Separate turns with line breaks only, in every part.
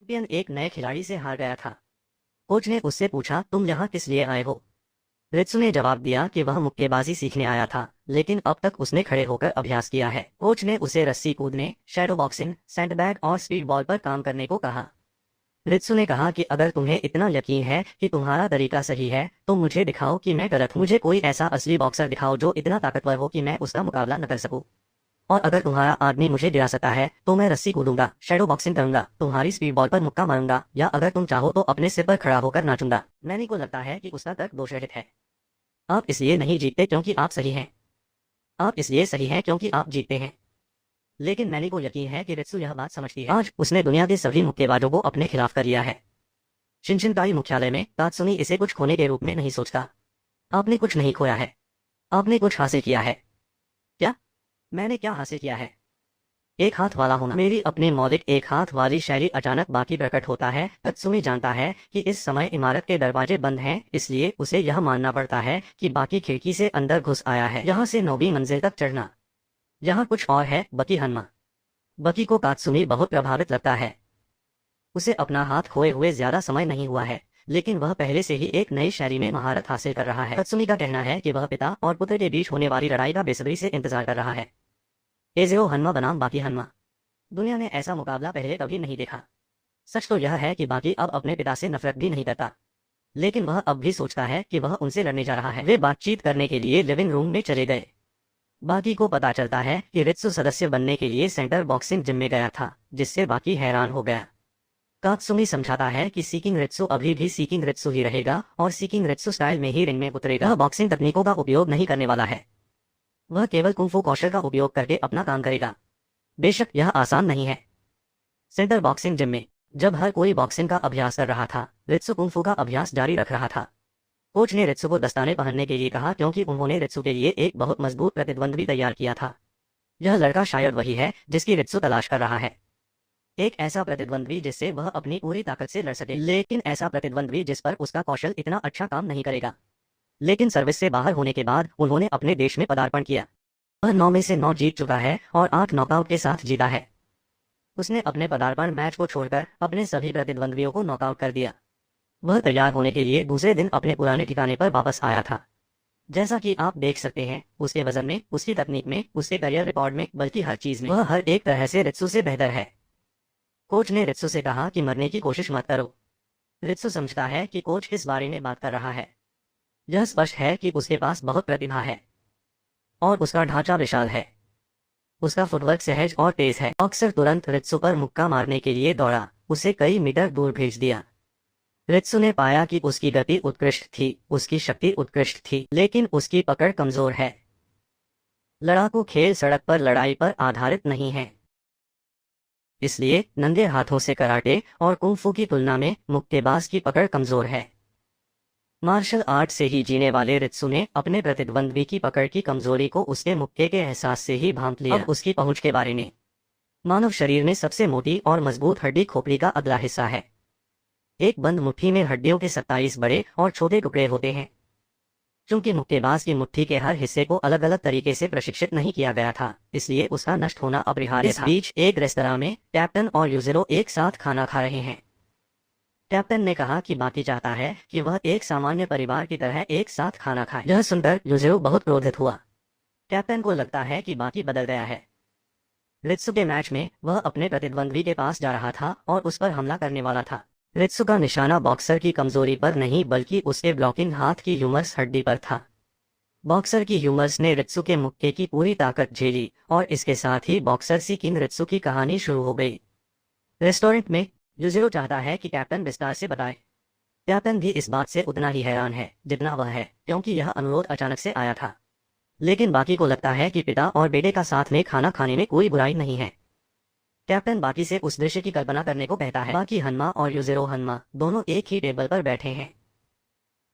Champion एक नए खिलाड़ी से हार गया था। कोच ने उससे पूछा, तुम यहाँ किस लिए आए हो? रित्सु ने जवाब दिया कि वह मुक्केबाजी सीखने आया था, लेकिन अब तक उसने खड़े होकर अभ्यास किया है। कोच ने उसे रस्सी कूदने, शैडो बॉक्सिंग, सैंडबैग और स्पीड बॉल पर काम करने को कहा। रित्सु ने कहा कि अगर तुम्हें इतना यकीन है कि तुम्हारा तरीका सही है, तो मुझे दिखाओ कि मैं गलत हूँ। मुझे कोई ऐसा असली बॉक्सर दिखाओ जो इतना ताकतवर हो कि मैं उसका मुकाबला न कर सकूं। और अगर तुम्हारा आदमी मुझे गिरा सकता है, तो मैं रस्सी कूदूंगा, शैडो बॉक्सिंग करूंगा, तुम्हारी स्पीड बॉल पर मुक्का मारूंगा, या अगर तुम चाहो तो अपने सिर पर खड़ा होकर नाचूंगा। मैनी को लगता है कि उसका तर्क दोषरहित है। आप इसलिए नहीं जीतते क्योंकि आप सही हैं। आप इसलिए सही हैं क्योंकि आप जीतते हैं। लेकिन मैनी को यकीन है कि रित्सु यह बात समझती है। आज उसने दुनिया के सभी मुक्केबाजों को अपने खिलाफ कर लिया है। शिनशिनकाई मुख्यालय में तात्सुमी इसे कुछ खोने के रूप में नहीं सोचता। आपने कुछ नहीं खोया है, आपने कुछ हासिल किया है। क्या? मैंने क्या हासिल किया है? एक हाथ वाला होना। मेरी अपनी मौलिक एक हाथ वाली शैली अचानक बाकी प्रकट होता है। तात्सुमी जानता है कि इस समय इमारत के दरवाजे बंद हैं, इसलिए उसे यह मानना पड़ता है कि बाकी खिड़की से अंदर घुस आया है। यहाँ से 9वीं मंजिल तक चढ़ना। यहाँ कुछ और है, बकी हन्मा। बकी को तात्सुमी बहुत प्रभावित लगता है। उसे अपना हाथ खोए हुए ज्यादा समय नहीं हुआ है, लेकिन वह पहले से ही एक नई शैली में महारत हासिल कर रहा है। तात्सुमी का कहना है कि वह पिता और पुत्र के बीच होने वाली लड़ाई का बेसब्री से इंतजार कर रहा है। एज़ेओ हन्मा बनाम बाकी हन्मा। दुनिया ने ऐसा मुकाबला पहले कभी नहीं देखा। सच तो यह है कि बाकी अब अपने पिता से नफरत भी नहीं करता, लेकिन वह अब भी सोचता है कि वह उनसे लड़ने जा रहा है। वे बातचीत करने के लिए लिविंग रूम में चले गए। बाकी को पता चलता है कि रित्सु सदस्य बनने के लिए सेंटर बॉक्सिंग जिम में गया था, जिससे बाकी हैरान हो गया। तात्सुमी समझाता है कि सीकिंग रित्सु अभी भी सीकिंग रित्सु ही रहेगा और सीकिंग रित्सु स्टाइल में ही रिंग में उतरेगा। वह बॉक्सिंग तकनीकों का उपयोग नहीं करने वाला है। वह केवल कुंफू कौशल का उपयोग करके अपना काम करेगा। बेशक यह आसान नहीं है। सेंटर बॉक्सिंग जिम में जब हर कोई बॉक्सिंग का अभ्यास कर रहा था, रित्सु कुंफू का अभ्यास जारी रख रहा था। कोच ने रित्सु को दस्ताने पहनने के लिए कहा क्योंकि उन्होंने रित्सु के लिए एक बहुत मजबूत प्रतिद्वंद्वी तैयार किया था। यह लड़का शायद वही है जिसकी रित्सु तलाश कर रहा है। एक ऐसा प्रतिद्वंद्वी जिससे वह अपनी पूरी ताकत से लड़ सके, लेकिन ऐसा प्रतिद्वंद्वी जिस पर उसका कौशल इतना अच्छा काम नहीं करेगा। लेकिन सर्विस से बाहर होने के बाद उन्होंने अपने देश में पदार्पण किया। वह 9 में से 9 जीत चुका है और 8 नॉकआउट के साथ जीता है। उसने अपने पदार्पण मैच को छोड़कर अपने सभी प्रतिद्वंद्वियों को नॉकआउट कर दिया। वह तैयार होने के लिए दूसरे दिन अपने पुराने ठिकाने पर वापस आया था। जैसा कि आप देख सकते हैं, उसके वजन में, उसकी तकनीक में, उसके करियर रिकॉर्ड में, बल्कि हर चीज में वह हर एक तरह से रित्सु से बेहतर है। कोच ने रित्सु से कहा कि मरने की कोशिश मत करो। रित्सु समझता है कि कोच किस बारे में बात कर रहा है। यह स्पष्ट है कि उसके पास बहुत प्रतिभा है और उसका ढांचा विशाल है। उसका फुटवर्क सहज और तेज है। बॉक्सर तुरंत रित्सु पर मुक्का मारने के लिए दौड़ा, उसे कई मीटर दूर भेज दिया। रित्सु ने पाया कि उसकी गति उत्कृष्ट थी, उसकी शक्ति उत्कृष्ट थी, लेकिन उसकी पकड़ कमजोर है। लड़ाकू खेल सड़क पर लड़ाई पर आधारित नहीं है। इसलिए नंगे हाथों से कराटे और कुंफू की तुलना में मुक्केबाज की पकड़ कमजोर है। मार्शल आर्ट से ही जीने वाले रित्सु ने अपने प्रतिद्वंद्वी की पकड़ की कमजोरी को उसके मुक्के के एहसास से ही भांप लिया। अब उसकी पहुंच के बारे में। मानव शरीर में सबसे मोटी और मजबूत हड्डी खोपड़ी का अगला हिस्सा है। एक बंद मुट्ठी में हड्डियों के 27 बड़े और छोटे टुकड़े होते हैं। चूंकि मुक्केबाज की मुट्ठी के हर हिस्से को अलग अलग तरीके से प्रशिक्षित नहीं किया गया था, इसलिए उसका नष्ट होना अपरिहार्य था। इस बीच एक रेस्तरां में कैप्टन और यूजिरो एक साथ खाना खा रहे हैं। कैप्टन ने कहा कि बाकी चाहता है कि वह एक सामान्य परिवार की तरह एक साथ खाना खाए। यह सुनकर यूजिरो बहुत क्रोधित हुआ। कैप्टन को लगता है कि बाकी बदल गया है। रित्सु के मैच में वह अपने प्रतिद्वंद्वी के पास जा रहा था और उस पर हमला करने वाला था। रित्सु का निशाना बॉक्सर की कमजोरी पर नहीं, बल्कि उसके ब्लॉकिंग हाथ की ह्यूमरस हड्डी पर था। बॉक्सर की ह्यूमरस ने रित्सु के मुक्के की पूरी ताकत झेली और इसके साथ ही बॉक्सर सीकिंग रित्सु की कहानी शुरू हो गई। रेस्टोरेंट में यूजिरो चाहता है कि कैप्टन विस्तार से बताए। कैप्टन भी इस बात से उतना ही हैरान है जितना वह है, क्योंकि यह अनुरोध अचानक से आया था। लेकिन बाकी को लगता है कि पिता और बेटे का साथ में खाना खाने में कोई बुराई नहीं है। कैप्टन बाकी से उस दृश्य की कल्पना करने को कहता है। बाकी हन्मा और यूजिरो हन्मा दोनों एक ही टेबल पर बैठे हैं।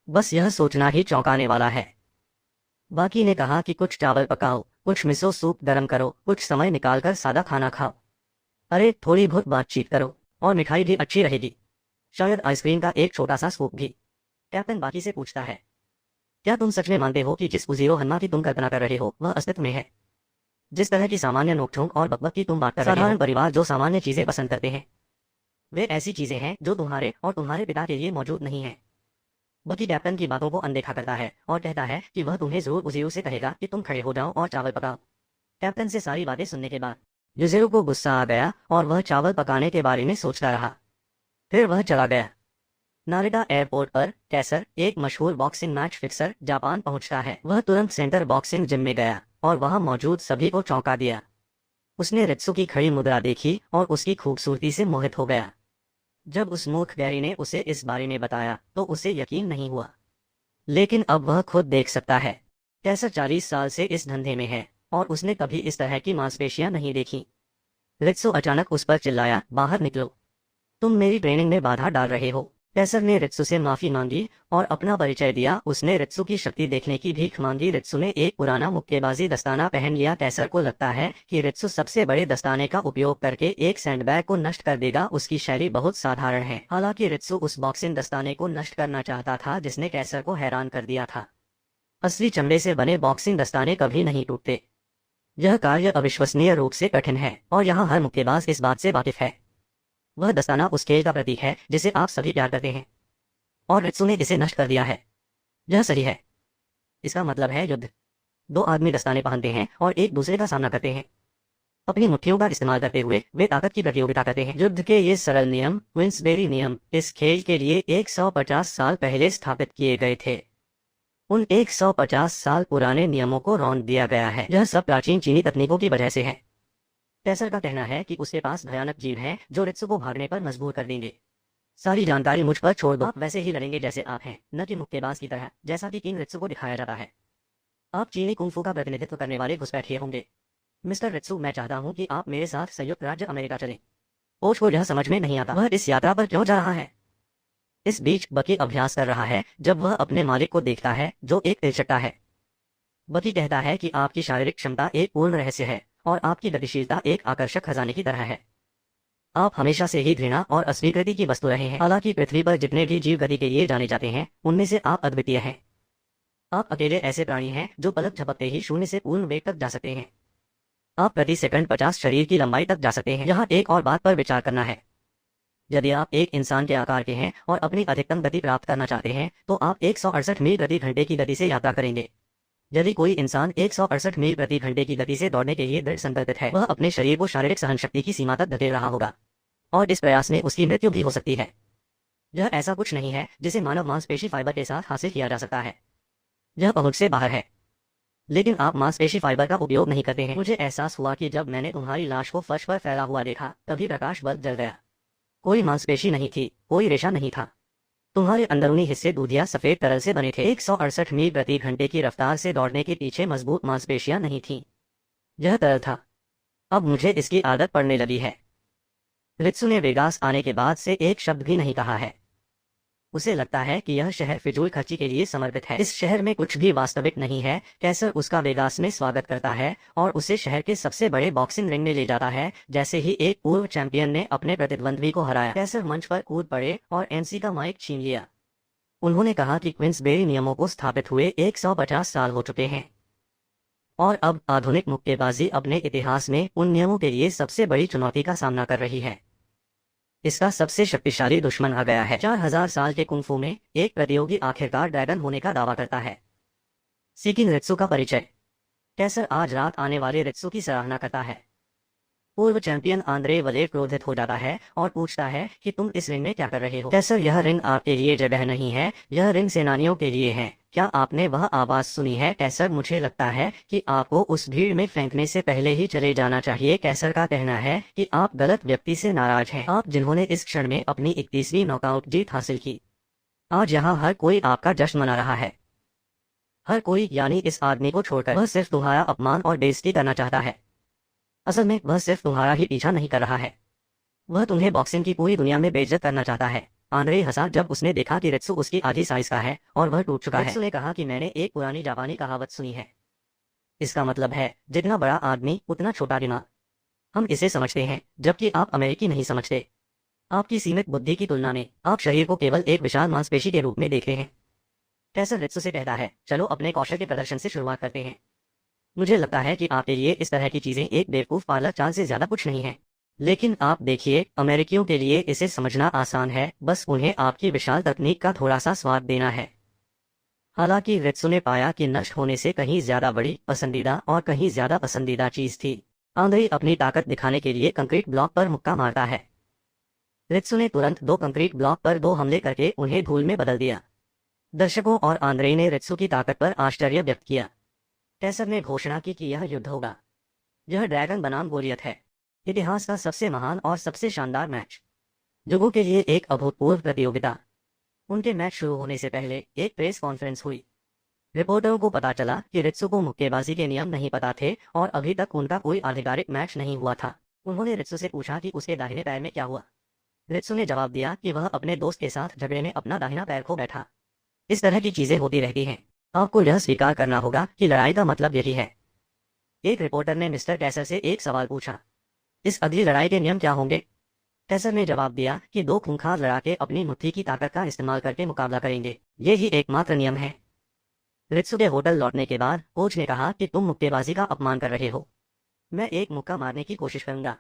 बस यह सोचना ही चौंकाने वाला है। बाकी ने कहा कि कुछ चावल पकाओ, कुछ मिसो सूप गर्म करो, कुछ समय निकालकर सादा खाना खाओ। अरे थोड़ी बहुत बातचीत करो, और मिठाई भी अच्छी रहेगी, शायद आइसक्रीम का एक छोटा सा स्कूप भी। कैप्टन बाकी से पूछता है, क्या तुम सच में मानते हो कि जिस यूजिरो हन्मा की तुम कल्पना कर रहे हो वह अस्तित्व में है? जिस तरह की सामान्य नोकझोंक और बकबक की तुम बात कर रहे हो, साधारण परिवार जो सामान्य चीजें पसंद करते हैं, वे ऐसी चीजें हैं जो तुम्हारे और तुम्हारे पिता के लिए मौजूद नहीं है। बकी कैप्टन की बातों को अनदेखा करता है और कहता है कि वह तुम्हें जरूर युजिरो से कहेगा कि तुम खड़े हो जाओ और चावल पकाओ। कैप्टन से सारी बातें सुनने के बाद युजिरो को गुस्सा आ गया और वह चावल पकाने के बारे में सोचता रहा। फिर वह चला गया। नारिटा एयरपोर्ट पर कैसर, एक मशहूर बॉक्सिंग मैच फिक्सर, जापान पहुंचता है। वह तुरंत सेंटर बॉक्सिंग जिम में गया और वहां मौजूद सभी को चौंका दिया। उसने रित्सु की खड़ी मुद्रा देखी और उसकी खूबसूरती से मोहित हो गया। जब उस मूर्ख गैरी ने उसे इस बारे में बताया तो उसे यकीन नहीं हुआ, लेकिन अब वह खुद देख सकता है। कैसर 40 साल से इस धंधे में है और उसने कभी इस तरह की मांसपेशियां नहीं देखी। रित्सु अचानक उस पर चिल्लाया, बाहर निकलो, तुम मेरी ट्रेनिंग में बाधा डाल रहे हो। कैसर ने रित्सु से माफी मांगी और अपना परिचय दिया। उसने रित्सु की शक्ति देखने की भीख मांगी। रित्सु ने एक पुराना मुक्केबाजी दस्ताना पहन लिया। कैसर को लगता है कि रित्सु सबसे बड़े दस्ताने का उपयोग करके एक सैंडबैग को नष्ट कर देगा। उसकी शैली बहुत साधारण है। हालांकि रित्सु उस बॉक्सिंग दस्ताने को नष्ट करना चाहता था जिसने कैसर को हैरान कर दिया था। असली चमड़े से बने बॉक्सिंग दस्ताने कभी नहीं टूटते। यह कार्य अविश्वसनीय रूप से कठिन है और यहाँ हर मुक्केबाज इस बात से वाकिफ है। वह दस्ताना उस खेल का प्रतीक है जिसे आप सभी प्यार करते हैं और रित्सु ने इसे नष्ट कर दिया है। यह सही है। इसका मतलब है युद्ध। दो आदमी दस्ताने पहनते हैं और एक दूसरे का सामना करते हैं। अपनी मुट्ठियों का इस्तेमाल करते हुए वे ताकत की प्रतियोगिता करते हैं। युद्ध के ये सरल नियम, क्वींसबेरी नियम, इस खेल के लिए 150 साल पहले स्थापित किए गए थे। उन 150 साल पुराने नियमों को रौंद दिया गया है। यह सब प्राचीन चीनी तकनीकों की वजह से है। कैसर का कहना है कि उसके पास भयानक जीव हैं जो रित्सु को भागने पर मजबूर कर देंगे। सारी जानकारी मुझ पर छोड़ दो। आप वैसे ही लड़ेंगे जैसे आप हैं, न कि मुक्केबाज की तरह, जैसा कि किंग रित्सु को दिखाया जाता है। आप चीनी कुंफू का प्रतिनिधित्व करने वाले घुसपैठिए होंगे। मिस्टर रित्सु, मैं चाहता हूँ कि आप मेरे साथ संयुक्त राज्य अमेरिका चलें। ओश को यह समझ में नहीं आता वह इस यात्रा पर क्यों जा रहा है। इस बीच बकी अभ्यास कर रहा है जब वह अपने मालिक को देखता है जो एक तिरछटा है। बकी कहता है कि आपकी शारीरिक क्षमता एक पूर्ण रहस्य है और आपकी गतिशीलता एक आकर्षक खजाने की तरह है। आप हमेशा से ही घृणा और अस्वीकृति की वस्तु रहे हैं। हालांकि पृथ्वी पर जितने भी जीव गति के लिए जाने जाते हैं उनमें से आप अद्वितीय हैं। आप अकेले ऐसे प्राणी हैं जो पलक झपकते ही शून्य से पूर्ण वेग तक जा सकते हैं। आप प्रति सेकंड 50 शरीर की लंबाई तक जा सकते हैं। यहाँ एक और बात पर विचार करना है। यदि आप एक इंसान के आकार के हैं और अपनी अधिकतम गति प्राप्त करना चाहते हैं तो आप 168 मील प्रति घंटे की गति से यात्रा करेंगे। यदि कोई इंसान 168 मील प्रति घंटे की गति से दौड़ने के लिए दृढ़ संकल्पित है, वह अपने शरीर को शारीरिक सहन शक्ति की सीमा तक धकेल रहा होगा और इस प्रयास में उसकी मृत्यु भी हो सकती है। यह ऐसा कुछ नहीं है जिसे मानव मांसपेशी फाइबर के साथ हासिल किया जा सकता है। यह पहुंच से बाहर है। लेकिन आप मांसपेशी फाइबर का उपयोग नहीं करते हैं। मुझे एहसास हुआ कि जब मैंने तुम्हारी लाश को फर्श पर फैला हुआ देखा तभी प्रकाश बल्ब जल गया। कोई मांसपेशी नहीं थी, कोई रेशा नहीं था। तुम्हारे अंदरूनी हिस्से दूधिया सफेद तरल से बने थे। 168 मील प्रति घंटे की रफ्तार से दौड़ने के पीछे मजबूत मांसपेशियां नहीं थीं। यह तरल था। अब मुझे इसकी आदत पड़ने लगी है। रित्सु ने वेगास आने के बाद से एक शब्द भी नहीं कहा है। उसे लगता है कि यह शहर फिजूल खर्ची के लिए समर्पित है। इस शहर में कुछ भी वास्तविक नहीं है। कैसर उसका वेगास में स्वागत करता है और उसे शहर के सबसे बड़े बॉक्सिंग रिंग में ले जाता है। जैसे ही एक पूर्व चैंपियन ने अपने प्रतिद्वंद्वी को हराया, कैसर मंच पर कूद पड़े और एनसी का माइक छीन लिया। उन्होंने कहा कि क्वींसबेरी नियमों को स्थापित हुए 150 साल हो चुके हैं और अब आधुनिक मुक्केबाजी अपने इतिहास में उन नियमों के लिए सबसे बड़ी चुनौती का सामना कर रही है। इसका सबसे शक्तिशाली दुश्मन आ गया है। 4000 साल के कुंफू में एक प्रतियोगी आखिरकार ड्रैगन होने का दावा करता है। सीकिंग रित्सु का परिचय। कैसर आज रात आने वाले रित्सु की सराहना करता है। पूर्व चैंपियन आंद्रे वलेव क्रोधित हो जाता है और पूछता है कि तुम इस रिंग में क्या कर रहे हो। कैसर, यह रिंग आपके लिए जगह नहीं है, यह रिंग सेनानियों के लिए है। क्या आपने वह आवाज सुनी है? कैसर, मुझे लगता है कि आपको उस भीड़ में फेंकने से पहले ही चले जाना चाहिए। कैसर का कहना है कि आप गलत व्यक्ति से नाराज हैं, आप जिन्होंने इस क्षण में अपनी 31वीं नॉकआउट जीत हासिल की। आज यहाँ हर कोई आपका जश्न मना रहा है। हर कोई, यानी इस आदमी को छोड़कर। वह सिर्फ तुम्हारा अपमान और बेइज्जती करना चाहता है। असल में वह सिर्फ तुम्हारा ही पीछा नहीं कर रहा है, वह तुम्हें बॉक्सिंग की पूरी दुनिया में बेइज्जत करना चाहता है। आंद्रे हंसा जब उसने देखा कि रित्सु उसकी आधी साइज का है और वह टूट चुका है। रित्सु ने कहा कि मैंने एक पुरानी जापानी कहावत सुनी है। इसका मतलब है जितना बड़ा आदमी उतना छोटा दिमाग। हम इसे समझते हैं जबकि आप अमेरिकी नहीं समझते। आपकी सीमित बुद्धि की तुलना में आप शरीर को केवल एक विशाल मांसपेशी के रूप में देखते हैं। कैसर रित्सु से कहता है, चलो अपने कौशल के प्रदर्शन से शुरुआत करते हैं। मुझे लगता है कि आपके लिए इस तरह की चीजें एक बेवकूफ पार्लर चाल से ज्यादा कुछ नहीं है। लेकिन आप देखिए, अमेरिकियों के लिए इसे समझना आसान है, बस उन्हें आपकी विशाल तकनीक का थोड़ा सा स्वाद देना है। हालांकि रित्सु ने पाया कि नष्ट होने से कहीं ज्यादा बड़ी, पसंदीदा और कहीं ज्यादा पसंदीदा चीज थी। आंद्रे अपनी ताकत दिखाने के लिए कंक्रीट ब्लॉक पर मुक्का मारता है। रित्सु ने तुरंत 2 कंक्रीट ब्लॉक पर 2 हमले करके उन्हें धूल में बदल दिया। दर्शकों और आंद्रे ने रित्सु की ताकत पर आश्चर्य व्यक्त किया। टेसर ने घोषणा की कि यह युद्ध होगा। यह ड्रैगन बनाम गोलियत है, इतिहास का सबसे महान और सबसे शानदार मैच, जुगों के लिए एक अभूतपूर्व प्रतियोगिता। उनके मैच शुरू होने से पहले एक प्रेस कॉन्फ्रेंस हुई। रिपोर्टरों को पता चला कि रित्सु को मुक्केबाजी के नियम नहीं पता थे और अभी तक उनका कोई आधिकारिक मैच नहीं हुआ था। उन्होंने रित्सु से पूछा कि उसके दाहिने पैर में क्या हुआ। रित्सु ने जवाब दिया कि वह अपने दोस्त के साथ झगड़े में अपना दाहिना पैर खो बैठा। इस तरह की चीजें होती रहती हैं। आपको यह स्वीकार करना होगा कि लड़ाई का मतलब यही है। एक रिपोर्टर ने मिस्टर टेसर से एक सवाल पूछा, इस अगली लड़ाई के नियम क्या होंगे? टेसर ने जवाब दिया कि 2 खूंखार लड़ाके अपनी मुट्ठी की ताकत का इस्तेमाल करके मुकाबला करेंगे, ये ही एकमात्र नियम है। रित्सु के होटल लौटने के बाद कोच ने कहा कि तुम मुक्केबाजी का अपमान कर रहे हो। मैं एक मुक्का मारने की कोशिश करूंगा।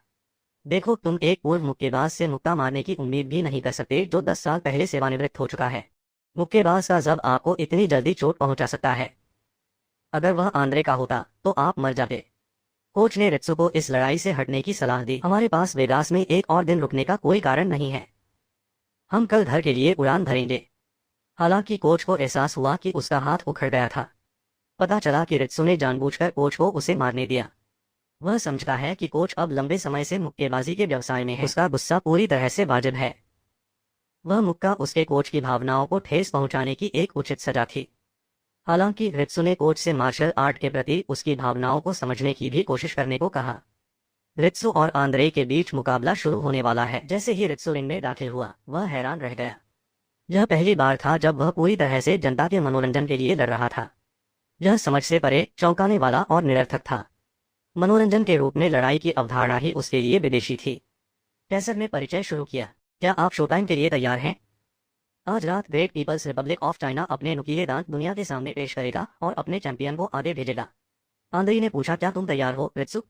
देखो, तुम एक पूर्व मुक्केबाज से मुक्का मारने की उम्मीद भी नहीं कर सकते जो 10 साल पहले सेवानिवृत्त हो चुका है। मुक्केबाज का जब आपको इतनी जल्दी चोट पहुंचा सकता है। अगर वह आंद्रे का होता तो आप मर जाते। कोच ने रित्सु को इस लड़ाई से हटने की सलाह दी। हमारे पास वेगास में एक और दिन रुकने का कोई कारण नहीं है। हम कल घर के लिए उड़ान भरेंगे। हालांकि कोच को एहसास हुआ कि उसका हाथ उखड़ गया था। पता चला कि रित्सु ने जानबूझकर कोच को उसे मारने दिया। वह समझता है कि कोच अब लंबे समय से मुक्केबाजी के व्यवसाय में है। उसका गुस्सा पूरी तरह से वाजिब है। वह मुक्का उसके कोच की भावनाओं को ठेस पहुंचाने की एक उचित सजा थी। हालांकि रित्सु ने कोच से मार्शल आर्ट के प्रति उसकी भावनाओं को समझने की भी कोशिश करने को कहा। रित्सु और आंद्रे के बीच मुकाबला शुरू होने वाला है। जैसे ही रित्सु रिंग में दाखिल हुआ, वह हैरान रह गया। यह पहली बार था जब वह पूरी तरह से जनता के मनोरंजन के लिए लड़ रहा था। यह समझ से परे, चौंकाने वाला और निरर्थक था। मनोरंजन के रूप में लड़ाई की अवधारणा ही उसके लिए विदेशी थी। टेसर ने परिचय शुरू किया। क्या आप शो टाइम के लिए तैयार हैं? आज रात great People's Republic of China अपने नुकीले दांत दुनिया के सामने पेश करेगा और अपने चैंपियन को आगे भेजेगा। आंद्रे ने पूछा, क्या तुम तैयार हो रित्सु?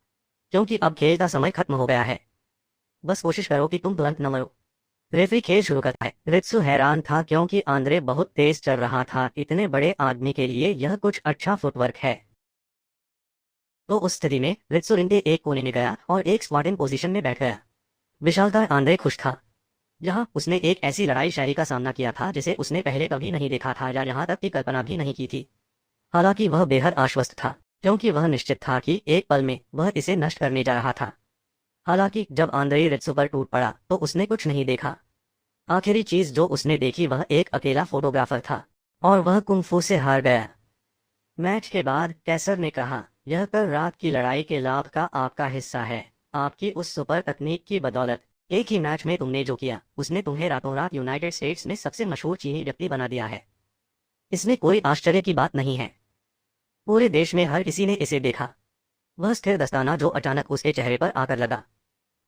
क्योंकि अब खेल का समय खत्म हो गया है। बस कोशिश करो कि तुम तुरंत न मरो। रेफरी खेल शुरू करता है। रित्सु हैरान था क्योंकि आंद्रे बहुत तेज चल रहा था। इतने बड़े आदमी के लिए यह कुछ अच्छा फुटवर्क है। तो उस स्थिति में रित्सु रिंग के एक कोने में गया और एक स्क्वाटिंग पोजीशन में बैठ गया। विशालकाय आंद्रे खुश था। यहाँ उसने एक ऐसी लड़ाई शैली का सामना किया था जिसे उसने पहले कभी नहीं देखा था या यहाँ तक की कल्पना भी नहीं की थी। हालांकि वह बेहद आश्वस्त था क्योंकि वह निश्चित था कि एक पल में वह इसे नष्ट करने जा रहा था। हालांकि जब आंद्रे रित्सु पर टूट पड़ा तो उसने कुछ नहीं देखा। आखिरी चीज जो उसने देखी वह एक अकेला फोटोग्राफर था और वह कुंग-फू से हार गया। मैच के बाद टेसर ने कहा, यह कल रात की लड़ाई के लाभ का आपका हिस्सा है। आपकी उस सुपर तकनीक की बदौलत एक ही मैच में तुमने जो किया उसने तुम्हें रातों रात यूनाइटेड स्टेट्स में सबसे मशहूर चीनी व्यक्ति बना दिया है। इसमें कोई आश्चर्य की बात नहीं है। पूरे देश में हर किसी ने इसे देखा। वह स्थिर दस्ताना जो अचानक उसके चेहरे पर आकर लगा।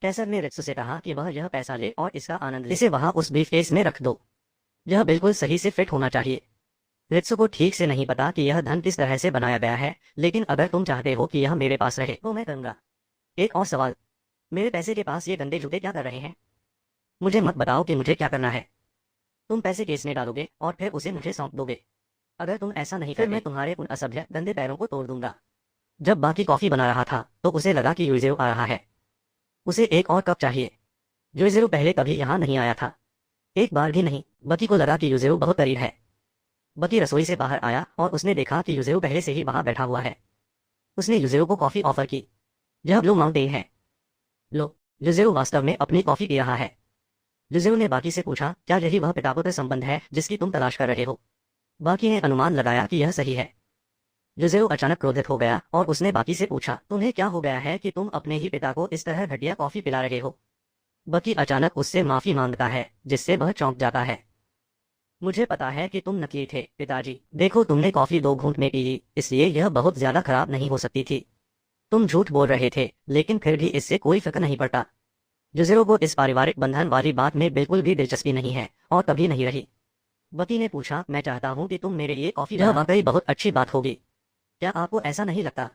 टेसर ने रित्सु से कहा कि वह यह पैसा ले और इसका आनंद ले। इसे वहां उस ब्रीफकेस में रख दो। यह बिल्कुल सही से फिट होना चाहिए। रित्सु को ठीक से नहीं पता कि यह धन किस तरह से बनाया गया है, लेकिन अगर तुम चाहते हो कि यह मेरे पास रहे तो मैं करूंगा। एक और सवाल, मेरे पैसे के पास ये गंदे जूते क्या कर रहे हैं? मुझे मत बताओ कि मुझे क्या करना है। तुम पैसे केस में डालोगे और फिर उसे मुझे सौंप दोगे। अगर तुम ऐसा नहीं फिर मैं तुम्हारे उन असभ्य गंदे पैरों को तोड़ दूंगा। जब बाकी कॉफी बना रहा था तो उसे लगा कि यूजेरो आ रहा है। उसे एक और कप चाहिए। यूजेरो पहले कभी यहाँ नहीं आया था, एक बार भी नहीं। बकी को लगा कि यूजेरो बहुत करीब है। बकी रसोई से बाहर आया और उसने देखा कि यूजेरो पहले से ही वहां बैठा हुआ है। उसने यूजेरो को कॉफी ऑफर की। यह ब्लू माउंटेन है। लो, यूजेरो वास्तव में अपनी कॉफी पी रहा है। यूजेरो ने बाकी से पूछा, क्या यही वह पिता-पुत्र संबंध है जिसकी तुम तलाश कर रहे हो? बाकी ने अनुमान लगाया कि यह सही है। यूजेरो अचानक क्रोधित हो गया और उसने बाकी से पूछा, तुम्हें क्या हो गया है कि तुम अपने ही पिता को इस तरह घटिया कॉफी पिला रहे हो? बकी अचानक उससे माफी मांगता है जिससे वह चौंक जाता है। मुझे पता है कि तुम नकली थे पिताजी। देखो, तुमने कॉफी 2 घूंट में पी ली, इसलिए यह बहुत ज्यादा खराब नहीं हो सकती थी। तुम झूठ बोल रहे थे, लेकिन फिर भी इससे कोई फर्क नहीं पड़ता। यूजेरो को इस पारिवारिक बंधन वाली बात में बिल्कुल भी दिलचस्पी नहीं है और कभी नहीं रही। बकी ने पूछा, मैं चाहता हूँ कि तुम मेरे लिए कॉफी। यह वाकई बहुत अच्छी बात होगी। क्या आपको ऐसा नहीं लगता?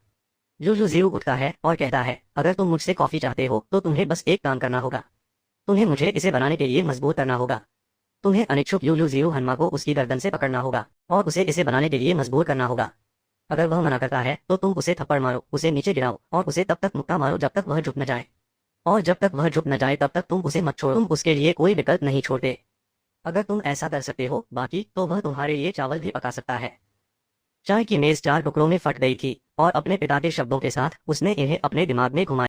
यूलू जीरू उठता है और कहता है, अगर तुम मुझसे कॉफी चाहते हो तो तुम्हें बस एक काम करना होगा। तुम्हें मुझे इसे बनाने के लिए मजबूर करना होगा। तुम्हें अनिच्छुक यूलू जीरू हनमा को उसकी गर्दन से पकड़ना होगा और उसे इसे बनाने के लिए मजबूर करना होगा। अगर वह मना करता है तो तुम उसे थप्पड़ मारो, उसे नीचे गिराओ और उसे तब तक मुक्का मारो जब तक वह झुक न जाए। और जब तक वह झुक न जाए तब तक तुम उसे मत छोड़ो, तुम उसके लिए कोई विकल्प नहीं छोड़ते। अगर तुम ऐसा कर सकते हो बाकी तो वह तुम्हारे लिए चावल भी पका सकता है। चाय की मेज 4 टुकड़ों में फट गई थी और अपने पिता के शब्दों के साथ उसने इन्हें अपने दिमाग में घुमाया।